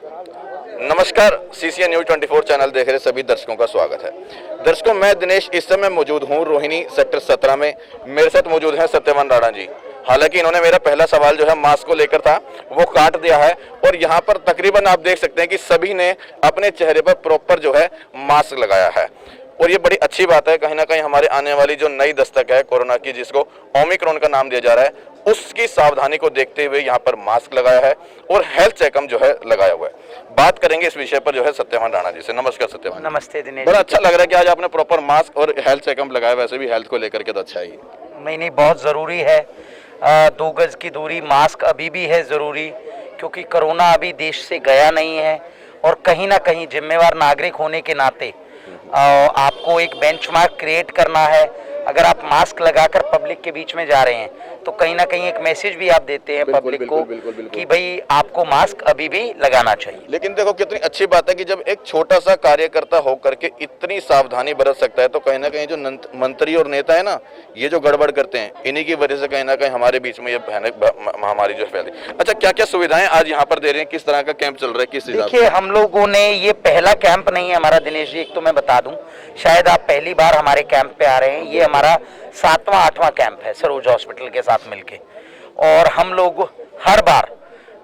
नमस्कार, CCN news 24 channel देख रहे सभी दर्शकों का स्वागत है। दर्शकों, मैं दिनेश इस समय मौजूद हूं रोहिणी सेक्टर 17 में। मेरे साथ मौजूद हैं सत्यवान राणा जी। हालांकि इन्होंने मेरा पहला सवाल जो है मास्क को लेकर था वो काट दिया है और यहाँ पर तकरीबन आप देख सकते हैं कि सभी ने अपने चेहरे पर प्रॉपर जो है मास्क लगाया है और ये बड़ी अच्छी बात है। कहीं ना कहीं हमारे आने वाली जो नई दस्तक है कोरोना की, जिसको ओमिक्रॉन का नाम दिया जा रहा है, उसकी सावधानी को देखते हुए यहाँ पर मास्क लगाया है और हेल्थ चेकअप जो है लगाया हुआ है। बात करेंगे इस विषय पर जो है सत्यवान राणा जी से। नमस्कार सत्यवान। नमस्ते दिनेश। बड़ा अच्छा लग रहा है कि आज आपने प्रॉपर मास्क और हेल्थ चेकअप लगाया। वैसे भी हेल्थ को लेकर के तो अच्छा ही नहीं, बहुत ज़रूरी है। 2 गज की दूरी, मास्क अभी भी है ज़रूरी, क्योंकि कोरोना अभी देश से गया नहीं है और कहीं ना कहीं जिम्मेवार नागरिक होने के नाते आपको एक बेंचमार्क क्रिएट करना है। अगर आप मास्क लगाकर पब्लिक के बीच में जा रहे हैं तो कहीं ना कहीं एक मैसेज भी आप देते हैं पब्लिक को कि भाई आपको मास्क अभी भी लगाना चाहिए। लेकिन देखो कितनी अच्छी बात है कि जब एक छोटा सा कार्यकर्ता होकर के इतनी सावधानी बरत सकता है, तो कहीं ना कहीं जो मंत्री और नेता है ना, ये जो गड़बड़ करते हैं, इन्हीं की वजह से कहीं ना कहीं हमारे बीच में ये भयानक महामारी जो फैली। अच्छा, क्या क्या सुविधाएं आज यहाँ पर दे रहे हैं? किस तरह का कैंप चल रहा है? किस हिसाब से? देखिए, हम लोगों ने ये पहला कैंप नहीं है हमारा दिनेश जी। एक तो मैं बता दूं, शायद आप पहली बार हमारे कैंप पे आ रहे हैं। ये हमारा 7वां 8वां कैंप है सरोज हॉस्पिटल के साथ मिलके, और हम लोग हर बार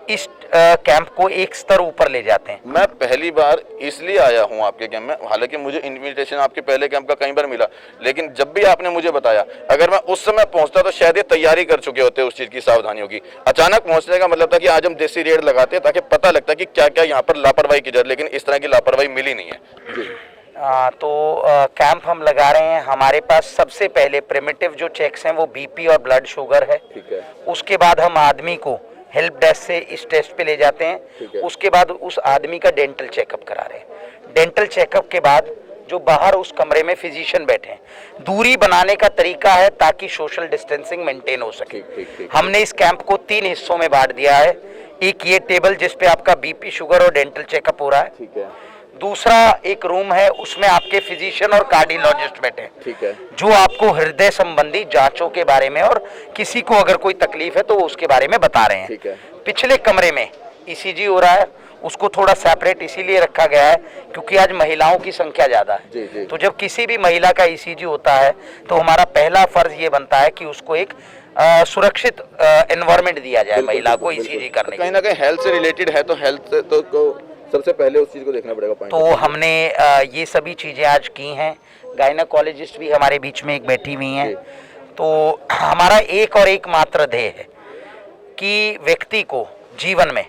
इस कैंप को एक स्तर ऊपर ले जाते हैं। मैं पहली बार इसलिए आया हूं आपके कैंप में, हालांकि मुझे इनविटेशन आपके पहले कैंप का कई बार मिला, लेकिन जब भी आपने मुझे बताया, अगर मैं उस समय पहुंचता तो शायद ये तैयारी कर चुके होते उस चीज की, सावधानियों की। अचानक पहुंचने का मतलब था कि आज हम देसी रेड लगाते ताकि पता लगता कि क्या क्या यहाँ पर लापरवाही की जा रही, लेकिन इस तरह की लापरवाही मिली नहीं है। कैंप हम लगा रहे हैं। हमारे पास सबसे पहले प्रिमिटिव जो चेक्स हैं वो बीपी और ब्लड शुगर है। ठीक है। उसके बाद हम आदमी को हेल्प डेस्क से इस टेस्ट पे ले जाते हैं। उसके बाद उस आदमी का डेंटल चेकअप करा रहे हैं। डेंटल चेकअप के बाद जो बाहर उस कमरे में फिजिशियन बैठे हैं, दूरी बनाने का तरीका है ताकि सोशल डिस्टेंसिंग मेंटेन हो सके। हमने इस कैंप को 3 हिस्सों में बांट दिया है। एक ये टेबल जिसपे आपका बीपी शुगर और डेंटल चेकअप हो रहा है। ठीक है। दूसरा एक रूम है, उसमें आपके फिजिशियन और कार्डियोलॉजिस्ट बैठे हैं। ठीक है। जो आपको हृदय संबंधी जांचों के बारे में और किसी को अगर कोई तकलीफ है तो उसके बारे में बता रहे हैं। ठीक है। पिछले कमरे में ईसीजी हो रहा है, उसको थोड़ा सेपरेट इसीलिए रखा गया है क्योंकि आज महिलाओं की संख्या ज्यादा है। जी। तो जब किसी भी महिला का ईसीजी होता है तो हमारा पहला फर्ज ये बनता है कि उसको एक सुरक्षित एनवायरनमेंट दिया जाए महिला को ईसीजी करने। कहीं ना कहीं हेल्थ से रिलेटेड है तो हेल्थ तो सबसे पहले उस चीज को देखना पड़ेगा। तो हमने ये सभी चीज़ें आज की हैं। गायनाकोलॉजिस्ट भी हमारे बीच में एक बैठी हुई हैं। तो हमारा एक और एक मात्र ध्येय है कि व्यक्ति को जीवन में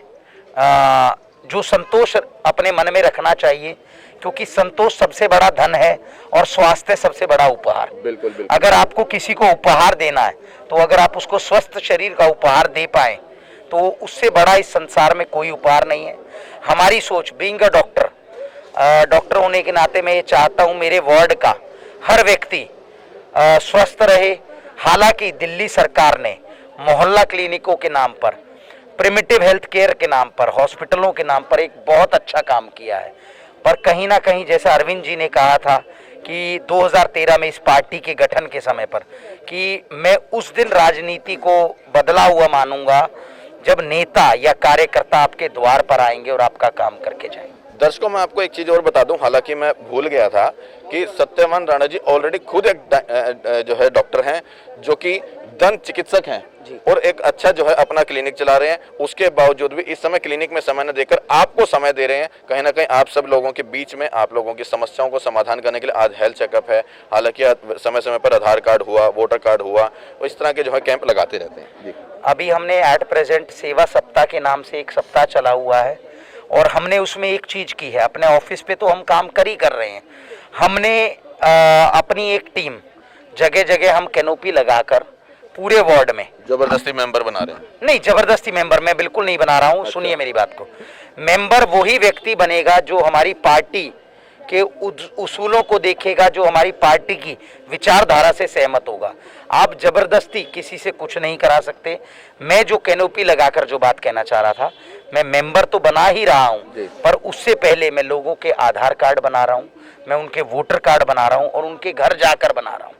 जो संतोष अपने मन में रखना चाहिए, क्योंकि संतोष सबसे बड़ा धन है और स्वास्थ्य सबसे बड़ा उपहार। बिल्कुल। अगर आपको किसी को उपहार देना है तो अगर आप उसको स्वस्थ शरीर का उपहार दे पाए तो उससे बड़ा इस संसार में कोई उपहार नहीं है। हमारी सोच, बीइंग अ डॉक्टर होने के नाते मैं ये चाहता हूँ मेरे वार्ड का हर व्यक्ति स्वस्थ रहे। हालांकि दिल्ली सरकार ने मोहल्ला क्लिनिकों के नाम पर, प्रिमिटिव हेल्थ केयर के नाम पर, हॉस्पिटलों के नाम पर एक बहुत अच्छा काम किया है, पर कहीं ना कहीं जैसा अरविंद जी ने कहा था कि 2013 में इस पार्टी के गठन के समय पर कि मैं उस दिन राजनीति को बदला हुआ मानूंगा जब नेता या कार्यकर्ता आपके द्वार पर आएंगे और आपका काम करके जाएंगे। दर्शकों, मैं आपको एक चीज और बता दूं, हालांकि मैं भूल गया था कि सत्यवान राणा जी ऑलरेडी खुद एक जो है डॉक्टर हैं, जो कि दंत चिकित्सक हैं और एक अच्छा जो है अपना क्लिनिक चला रहे हैं। उसके बावजूद भी इस समय क्लिनिक में समय न देकर आपको समय दे रहे हैं। कहीं ना कहीं आप सब लोगों के बीच में, आप लोगों की समस्याओं को समाधान करने के लिए आज हेल्थ चेकअप है। हालांकि समय समय पर आधार कार्ड हुआ, वोटर कार्ड हुआ, और इस तरह के जो है कैंप लगाते रहते हैं। जी। अभी हमने एट प्रेजेंट सेवा सप्ताह के नाम से एक सप्ताह चला हुआ है और हमने उसमें एक चीज की है। अपने ऑफिस पे तो हम काम कर रहे हैं। हमने अपनी एक टीम जगह जगह हम कैनोपी लगाकर पूरे वार्ड में जबरदस्ती मेंबर बना रहे हैं। नहीं, जबरदस्ती मेंबर मैं बिल्कुल नहीं बना रहा हूँ। अच्छा। सुनिए मेरी बात को। मेंबर वही व्यक्ति बनेगा जो हमारी पार्टी के उसूलों को देखेगा, जो हमारी पार्टी की विचारधारा से सहमत होगा। आप जबरदस्ती किसी से कुछ नहीं करा सकते। मैं जो कैनोपी लगाकर जो बात कहना चाह रहा था, मैं मेंबर तो बना ही रहा हूं, पर उससे पहले मैं लोगों के आधार कार्ड बना रहा हूं, मैं उनके वोटर कार्ड बना रहा हूं और उनके घर जाकर बना रहा हूं।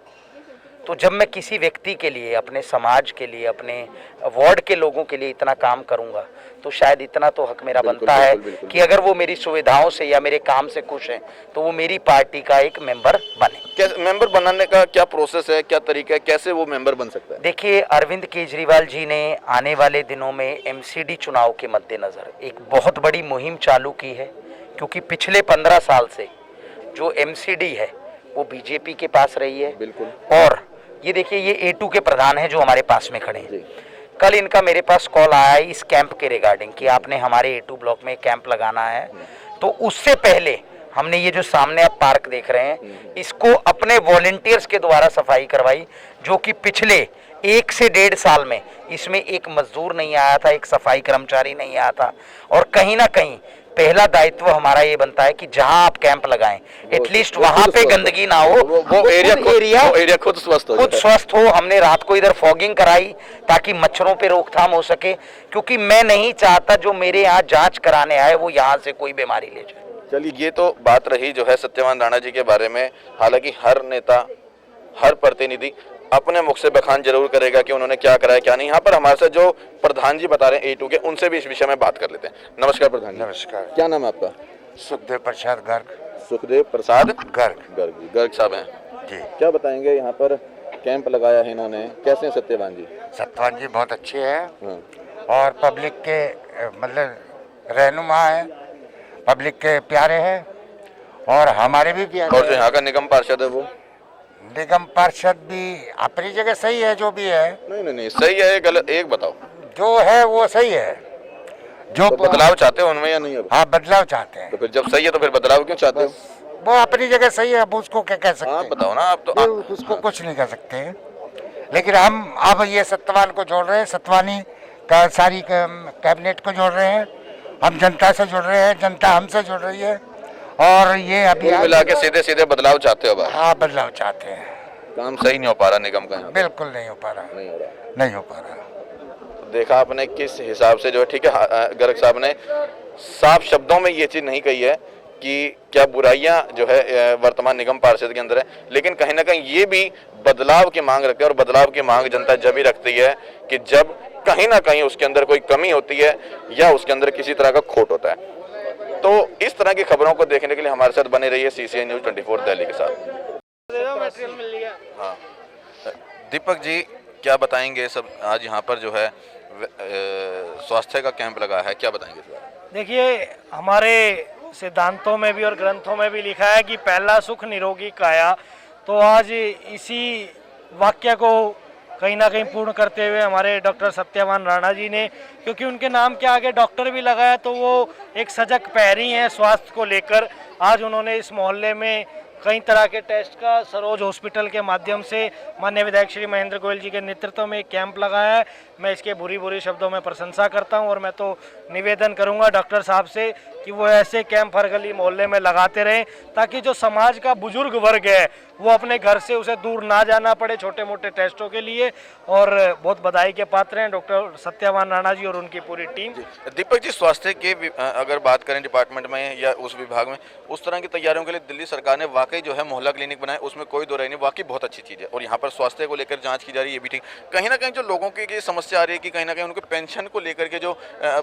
तो जब मैं किसी व्यक्ति के लिए, अपने समाज के लिए, अपने वार्ड के लोगों के लिए इतना काम करूंगा, तो शायद इतना तो हक मेरा बिल्कुल, बनता है बिल्कुल, बिल्कुल। कि अगर वो मेरी सुविधाओं से या मेरे काम से खुश हैं तो वो मेरी पार्टी का एक मेंबर बने। कैसे मेंबर बनाने का क्या प्रोसेस है, क्या तरीका है, कैसे वो मेंबर बन सकता है? देखिए, अरविंद केजरीवाल जी ने आने वाले दिनों में एमसीडी चुनाव के मद्देनजर एक बहुत बड़ी मुहिम चालू की है, क्योंकि पिछले 15 साल से जो एमसीडी है वो बीजेपी के पास रही है। बिल्कुल। और ये देखिए, ये A2 के प्रधान हैं जो हमारे पास में खड़े हैं। जी। कल इनका मेरे पास कॉल आया है इस कैंप के रिगार्डिंग कि आपने हमारे A2 ब्लॉक में कैंप लगाना है। तो उससे पहले हमने ये जो सामने आप पार्क देख रहे हैं, इसको अपने वॉलेंटियर्स के द्वारा सफाई करवाई, जो कि पिछले 1 से 1.5 साल में इसमें एक मजदूर नहीं आया था, एक सफाई कर्मचारी नहीं आया था। और कहीं ना कहीं पहला दायित्व हमारा ये बनता है कि जहां आप कैंप लगाएं, एटलीस्ट वहां पे गंदगी ना हो, वो एरिया खुद स्वस्थ हो खुद जाए। स्वस्थ हो। हमने रात को इधर फॉगिंग कराई ताकि मच्छरों पे रोकथाम हो सके, क्योंकि मैं नहीं चाहता जो मेरे यहाँ जांच कराने आए वो यहाँ से कोई बीमारी ले जाए। चलिए, ये तो बात रही जो है सत्यवान राणा जी के बारे में। हालांकि हर नेता, हर प्रतिनिधि अपने मुख से बखान जरूर करेगा कि उन्होंने क्या कराया क्या नहीं। यहाँ पर हमारे साथ जो प्रधान जी बता रहे हैं A2 के, उनसे भी इस विषय में बात कर लेते हैं। नमस्कार प्रधान जी। नमस्कार। क्या नाम है आपका? सुखदेव प्रसाद गर्ग। सुखदेव प्रसाद गर्ग गर्ग साहब हैं जी। क्या बताएंगे? यहाँ पर कैंप लगाया है इन्होंने, कैसे हैं सत्यवान जी? सत्यवान जी बहुत अच्छे हैं हाँ। और पब्लिक के मतलब रहनुमा है, पब्लिक के प्यारे हैं और हमारे भी प्यारे और जो हैं। यहाँ का निगम पार्षद है वो? निगम पार्षद भी अपनी जगह सही है, जो भी है। नहीं, सही है या गलत, एक बताओ। जो है वो सही है। जो तो बदलाव चाहते हो उनमें या नहीं? अब हाँ, बदलाव चाहते हैं। तो फिर जब सही है तो फिर बदलाव क्यों चाहते हो? वो अपनी जगह सही है, अब उसको क्या कह सकते आप हैं? बताओ ना। आप तो ये उसको कुछ नहीं कर सकते। लेकिन हम अब ये सत्यवान को जोड़ रहे हैं, सत्यवानी का सारी कैबिनेट को जोड़ रहे हैं, हम जनता से जुड़ रहे हैं, जनता हमसे जुड़ रही है। और ये अभी कुल मिला के सीधे सीधे बदलाव चाहते हो? बस हाँ, बदलाव चाहते हैं। काम सही नहीं हो पा रहा निगम का यहाँ? बिल्कुल नहीं हो पा रहा, नहीं हो रहा। नहीं हो पा रहा। देखा आपने किस हिसाब से जो है, ठीक है, गर्ग साहब ने साफ शब्दों में ये चीज नहीं कही है कि क्या बुराइयां जो है वर्तमान निगम पार्षद के अंदर है, लेकिन कहीं ना कहीं ये भी बदलाव की मांग रखते हैं। और बदलाव की मांग जनता जब ही रखती है कि जब कहीं ना कहीं उसके अंदर कोई कमी होती है या उसके अंदर किसी तरह का खोट होता है। तो इस तरह की खबरों को देखने के लिए हमारे साथ बने रहिए CCI न्यूज़ 24 दिल्ली के साथ। हाँ, दीपक जी क्या बताएंगे? सब आज यहाँ पर जो है स्वास्थ्य का कैंप लगा है, क्या बताएंगे इस बारे में? देखिए, हमारे सिद्धांतों में भी और ग्रंथों में भी लिखा है कि पहला सुख निरोगी काया। तो आज इसी वाक्य को कहीं ना कहीं पूर्ण करते हुए हमारे डॉक्टर सत्यवान राणा जी ने, क्योंकि उनके नाम के आगे डॉक्टर भी लगाया, तो वो एक सजग पैरी हैं स्वास्थ्य को लेकर। आज उन्होंने इस मोहल्ले में कई तरह के टेस्ट का सरोज हॉस्पिटल के माध्यम से माननीय विधायक श्री महेंद्र गोयल जी के नेतृत्व में एक कैंप लगाया है। मैं इसके बुरी शब्दों में प्रशंसा करता हूं और मैं तो निवेदन करूंगा डॉक्टर साहब से कि वो ऐसे कैंप हर गली मोहल्ले में लगाते रहें, ताकि जो समाज का बुजुर्ग वर्ग है वो अपने घर से उसे दूर ना जाना पड़े छोटे मोटे टेस्टों के लिए। और बहुत बधाई के पात्र हैं डॉक्टर सत्यवान राणा जी और उनकी पूरी टीम। दीपक जी, स्वास्थ्य के अगर बात करें डिपार्टमेंट में या उस विभाग में, उस तरह की तैयारियों के लिए दिल्ली सरकार ने वाकई जो है मोहल्ला क्लिनिक बनाए, उसमें कोई दो राय नहीं, वाकई बहुत अच्छी चीज़ है। और यहाँ पर स्वास्थ्य को लेकर जांच की जा रही है, ये भी ठीक। कहीं ना कहीं जो लोगों की ये समस्या आ रही है कि कहीं ना कहीं उनके पेंशन को लेकर के जो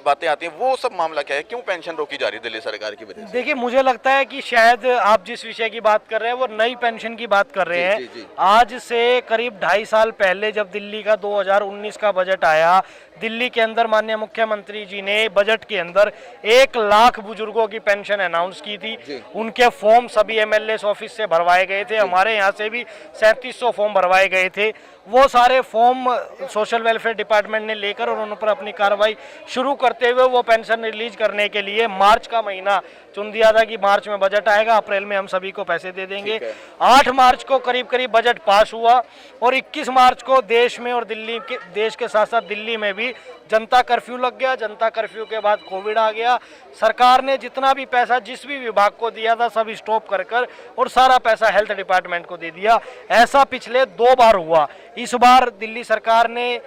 बातें आती हैं, वो सब मामला क्या है? क्यों पेंशन रोकी जा रही है दिल्ली सरकार की वजह से? देखिए, मुझे लगता है कि शायद आप जिस विषय की बात कर रहे हैं वो नई पेंशन की बात कर रहे हैं। जी। आज से करीब 2.5 साल पहले जब दिल्ली का 2019 का बजट आया, दिल्ली के अंदर माननीय मुख्यमंत्री जी ने बजट के अंदर 1 लाख बुजुर्गों की पेंशन अनाउंस की थी। उनके फॉर्म सभी MLS ऑफिस से भरवाए गए थे, हमारे यहाँ से भी 3700 फॉर्म भरवाए गए थे। वो सारे फॉर्म सोशल वेलफेयर डिपार्टमेंट ने लेकर और उन पर अपनी कार्रवाई शुरू करते हुए वो पेंशन रिलीज करने के लिए मार्च का महीना चुन दिया था कि मार्च में बजट आएगा, अप्रैल में हम सभी को पैसे दे देंगे। 8 मार्च को करीब बजट पास हुआ और 21 मार्च को देश में और देश के साथ साथ दिल्ली में भी जनता कर्फ्यू लग गया। जनता कर्फ्यू के बाद कोविड आ गया। सरकार ने जितना भी पैसा जिस भी विभाग को दिया था सब स्टॉप कर और सारा पैसा हेल्थ डिपार्टमेंट को दे दिया। ऐसा पिछले 2 बार हुआ। इस बार दिल्ली सरकार ने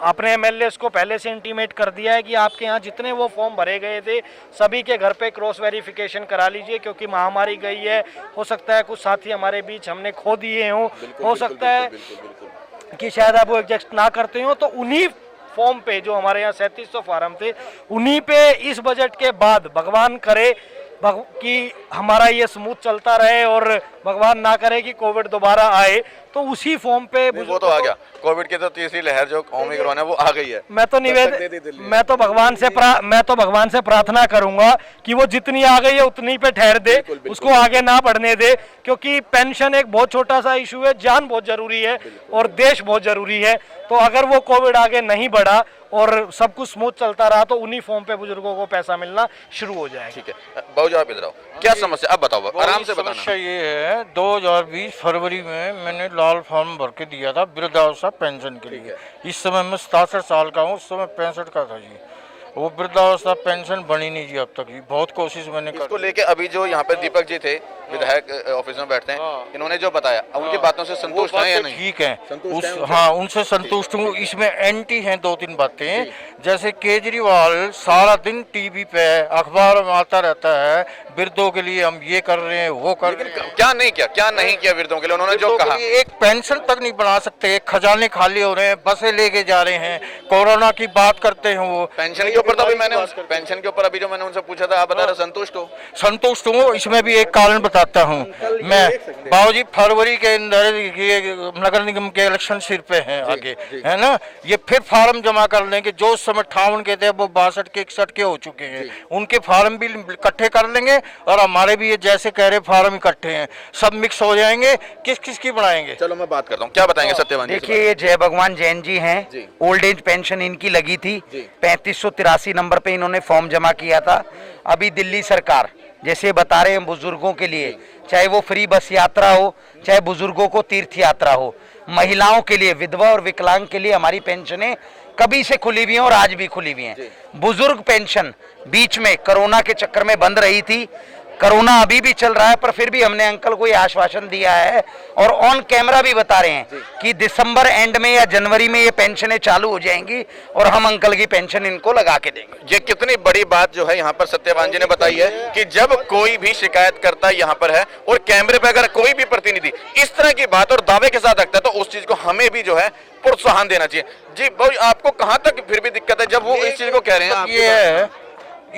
अपने एमएलए को पहले से इंटीमेट कर दिया है कि आपके यहाँ जितने वो फॉर्म भरे गए थे सभी के घर पे क्रॉस वेरिफिकेशन करा लीजिए, क्योंकि महामारी गई है, हो सकता है कुछ साथी हमारे बीच हमने खो दिए हों, हो सकता है कि शायद आप वो एडजस्ट ना करते हो, तो उन्हीं फॉर्म पे जो हमारे यहाँ 3700 फार्म थे उन्हीं पे इस बजट के बाद भगवान करे कि हमारा ये स्मूथ चलता रहे और भगवान ना करे कि कोविड दोबारा आए, तो उसी फॉर्म पे वो तो आ गया, कोविड की तो तीसरी लहर जो ओमिक्रॉन है वो आ गई है। मैं तो भगवान से प्रार्थना करूंगा कि वो जितनी आ गई है उतनी पे ठहर दे, उसको आगे ना बढ़ने दे, क्योंकि पेंशन एक बहुत छोटा सा इशू है, जान बहुत जरूरी है और देश बहुत जरूरी है। तो अगर वो कोविड आगे नहीं बढ़ा और सब कुछ स्मूथ चलता रहा तो उन्हीं फॉर्म पे बुजुर्गों को पैसा मिलना शुरू हो जाएगा। ठीक है बाबू आप इधर आओ, क्या समस्या अब बताओ, आराम से बताना। समस्या ये है, 2020 फरवरी में मैंने लाल फॉर्म भर के दिया था वृद्धावस्था पेंशन के लिए। इस समय मैं 67 साल का हूँ, उस समय 65 का था जी। वो वृद्धावस्था पेंशन बनी नहीं जी अब तक जी, बहुत कोशिश मैंने इसको लेके अभी जो यहाँ पे दीपक जी थे विधायक ऑफिस में बैठते हैं, इन्होंने जो बताया उनकी बातों से संतुष्ट हैं या नहीं? ठीक है, हाँ उनसे संतुष्ट हूँ। इसमें एंटी हैं 2-3 बातें, जैसे केजरीवाल सारा दिन टीवी पे अखबार में आता रहता है वृद्धों के लिए हम ये कर रहे हैं वो कर रहे हैं। क्या नहीं किया वृद्धों के लिए उन्होंने जो कहा? एक पेंशन तक नहीं बना सकते, खजाने खाली हो रहे हैं, बसें लेके जा रहे हैं, कोरोना की बात करते हैं वो। पेंशन के ऊपर तो अभी मैंने पेंशन के ऊपर अभी जो मैंने उनसे पूछा था, आप बता रहे संतुष्ट हो? संतुष्ट हूँ। इसमें भी एक कारण बताता हूँ मैं, बाबूजी फरवरी के अंदर ये नगर निगम के इलेक्शन सिर पे हैं आगे, है ना, ये फिर फार्म जमा कर लेंगे, जो उस समय 58 के थे वो 62 के 61 के हो चुके हैं, उनके फार्म भी इकट्ठे कर लेंगे और हमारे भी ये जैसे कह रहे फार्म इकट्ठे हैं, सब मिक्स हो जाएंगे, किस किस की बनाएंगे। चलो मैं बात करता हूँ, क्या बताएंगे सत्यवान जी? देखिए ये जय भगवान जैन जी हैं, ओल्ड एज पेंशन इनकी लगी थी, 3583 नंबर पे इन्होंने फॉर्म जमा किया था। अभी दिल्ली सरकार जैसे बता रहे हैं बुजुर्गों के लिए, चाहे वो फ्री बस यात्रा हो, चाहे बुजुर्गों को तीर्थ यात्रा हो, महिलाओं के लिए, विधवा और विकलांग के लिए हमारी पेंशनें कभी से खुली हुई हैं और आज भी खुली हुई हैं। बुजुर्ग पेंशन बीच में कोरोना के चक्कर में बंद रही थी, कोरोना अभी भी चल रहा है, पर फिर भी हमने अंकल को ये आश्वासन दिया है और ऑन कैमरा भी बता रहे हैं कि दिसंबर एंड में या जनवरी में ये पेंशनें चालू हो जाएंगी और हम अंकल की पेंशन इनको लगा के देंगे। ये कितनी बड़ी बात जो है यहाँ पर सत्यवान जी ने बताई है कि जब कोई भी शिकायत करता यहाँ पर है और कैमरे पे अगर कोई भी प्रतिनिधि इस तरह की बात और दावे के साथ रखता है तो उस चीज को हमें भी जो है प्रोत्साहन देना चाहिए। जी भाई आपको कहाँ तक फिर भी दिक्कत है जब वो इस चीज को कह रहे हैं? ये है,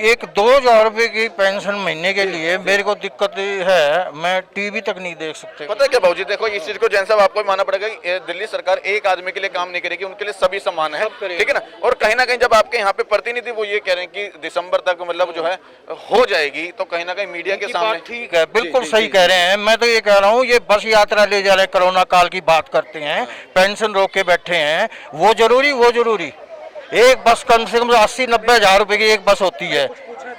एक 2000 रुपए की पेंशन महीने के लिए मेरे को दिक्कत है, मैं टीवी तक नहीं देख सकते। पता है क्या बाबूजी, देखो इस चीज को जैन साहब आपको भी मानना पड़ेगा कि दिल्ली सरकार एक आदमी के लिए काम नहीं करेगी, उनके लिए सभी समान है, ठीक है ना। और कहीं ना कहीं जब आपके यहाँ पे प्रतिनिधि वो ये कह रहे हैं कि दिसंबर तक मतलब जो है हो जाएगी, तो कहीं ना कहीं मीडिया के सामने ठीक है, बिल्कुल सही कह रहे हैं। मैं तो ये कह रहा हूँ ये बस यात्रा ले जा रहे हैं, कोरोना काल की बात करते हैं, पेंशन रोक के बैठे हैं, वो जरूरी एक बस कम से कम 80-90 हजार रुपए की एक बस होती है।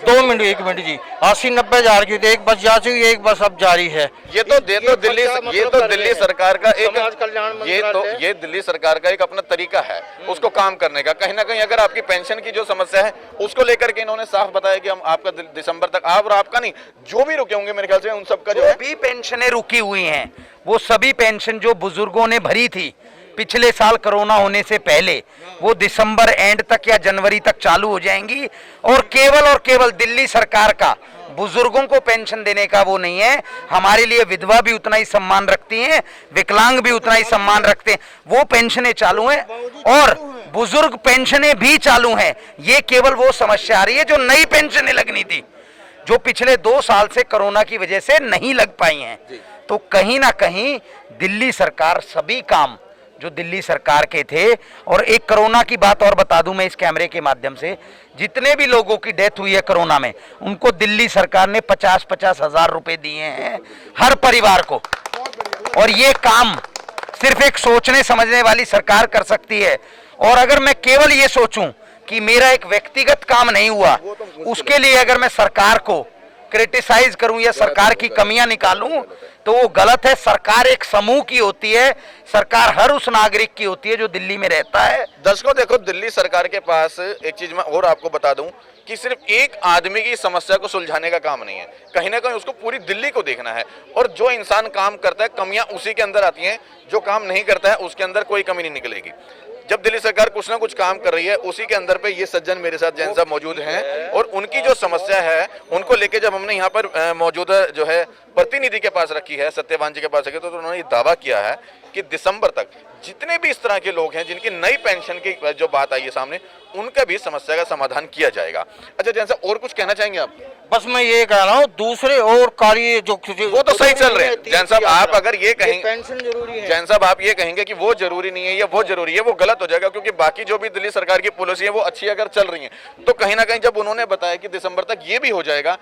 1 मिनट जी, 80-90 हजार की तो एक बस जा चुकी है, एक बस अब जारी है। ये तो दिल्ली सरकार का एक ये दिल्ली सरकार का एक अपना तरीका है उसको काम करने का। कहीं ना कहीं अगर आपकी पेंशन की जो समस्या है उसको लेकर के इन्होंने साफ बताया कि हम आपका दिसंबर तक, आप और आपका नहीं, जो भी रुके होंगे मेरे ख्याल से उन सबका जो भी पेंशनें रुकी हुई हैं वो सभी पेंशन जो बुजुर्गों ने भरी थी पिछले साल कोरोना होने से पहले, वो दिसंबर एंड तक या जनवरी तक चालू हो जाएंगी। और केवल दिल्ली सरकार का बुजुर्गों को पेंशन देने का वो नहीं है, हमारे लिए विधवा भी उतना ही सम्मान रखती हैं, विकलांग भी उतना ही सम्मान रखते हैं, वो पेंशनें चालू हैं और बुजुर्ग पेंशनें भी चालू हैं। ये केवल वो समस्या आ रही है जो नई पेंशनें लगनी थी, जो पिछले 2 साल से कोरोना की वजह से नहीं लग पाई हैं। तो कहीं ना कहीं दिल्ली सरकार सभी काम जो दिल्ली सरकार के थे, और एक कोरोना की बात और बता दूं मैं इस कैमरे के माध्यम से, जितने भी लोगों की डेथ हुई है कोरोना में उनको दिल्ली सरकार ने 50-50 हजार रुपए दिए हैं हर परिवार को। और ये काम सिर्फ एक सोचने समझने वाली सरकार कर सकती है। और अगर मैं केवल ये सोचूं कि मेरा एक व्यक्तिगत काम नहीं हुआ, उसके लिए अगर मैं सरकार को क्रिटिसाइज करूं या सरकार की कमियां निकालूं तो वो गलत है। सरकार एक समूह की होती है, सरकार हर उस नागरिक की होती है जो दिल्ली में रहता है। दर्शकों देखो, दिल्ली सरकार के पास एक चीज मैं और आपको बता दूं कि सिर्फ एक आदमी की समस्या को सुलझाने का काम नहीं है, कहीं ना कहीं उसको पूरी दिल्ली को देखना है। और जो इंसान काम करता है कमियां उसी के अंदर आती हैं, जो काम नहीं करता है उसके अंदर कोई कमी नहीं निकलेगी। जब दिल्ली सरकार कुछ ना कुछ काम कर रही है, उसी के अंदर पे ये सज्जन मेरे साथ जैन साहब मौजूद हैं और उनकी जो समस्या है उनको लेके जब हमने यहाँ पर मौजूदा जो है प्रतिनिधि के पास रखी है, सत्यवान जी के पास रखी, तो उन्होंने ये दावा किया है कि दिसंबर तक जितने भी इस तरह के लोग हैं जिनकी नई पेंशन की जो बात आई है सामने, उनका भी समस्या का समाधान किया जाएगा। अच्छा जैन साहब, और कुछ कहना चाहेंगे आप? बस मैं ये कह रहा हूँ, दूसरे और कार्य जो वो तो सही चल रहे हैं। जैन साहब आप अगर ये कहेंगे, पेंशन जरूरी है, जैन साहब आप ये कहेंगे कि वो जरूरी नहीं है या वो जरूरी है, वो गलत हो जाएगा, क्योंकि बाकी जो भी दिल्ली सरकार की पॉलिसी है वो अच्छी अगर चल रही है, तो कहीं ना कहीं जब उन्होंने बताया कि दिसंबर तक ये भी हो जाएगा,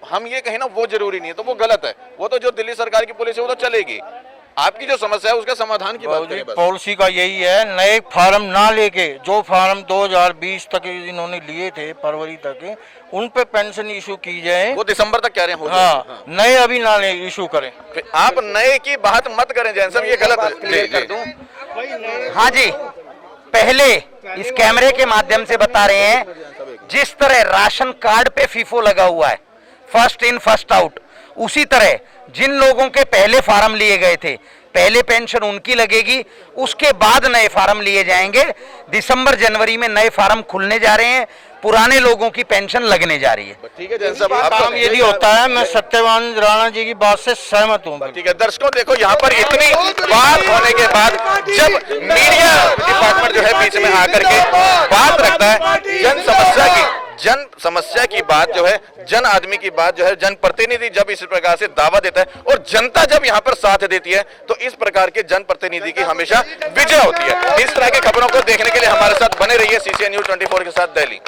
हम ये कहें ना वो जरूरी नहीं है, तो वो गलत है। वो तो जो दिल्ली सरकार की पॉलिसी है वो तो चलेगी। आपकी जो समस्या है उसका समाधान की बात करें बस। पॉलिसी का यही है, नए फार्म ना लेके जो फार्म 2020 तक इन्होंने लिए थे, फरवरी तक, उन पे पेंशन इशू की जाए। वो दिसंबर तक कह रहे हैं हाँ, नए अभी ना ले इशू करें। आप नए की बात मत करें जैन साहब, ये गलत है। हाँ जी, पहले इस कैमरे के माध्यम से बता रहे हैं, जिस तरह राशन कार्ड पे फीफो लगा हुआ है, फर्स्ट इन फर्स्ट आउट, उसी तरह जिन लोगों के पहले फार्म लिए गए थे, पहले पेंशन उनकी लगेगी, उसके बाद नए फार्म लिए जाएंगे। दिसंबर जनवरी में नए फार्म खुलने जा रहे हैं, पुराने लोगों की पेंशन लगने जा रही है। ठीक है जैन साहब, काम यदि होता है, मैं सत्यवान राणा जी की बात से सहमत हूँ। ठीक है दर्शकों, देखो यहाँ पर इतनी बात होने के बाद जब मीडिया डिपार्टमेंट जो है बीच में आकर के बात रखता है, जन समस्या की बात जो है, जन आदमी की बात जो है, जन प्रतिनिधि जब इस प्रकार से दावा देता है और जनता जब यहाँ पर साथ देती है, तो इस प्रकार के जन प्रतिनिधि की हमेशा विजय होती है। इस तरह की खबरों को देखने के लिए हमारे साथ बने रहिए। CCN News 24 के साथ दिल्ली।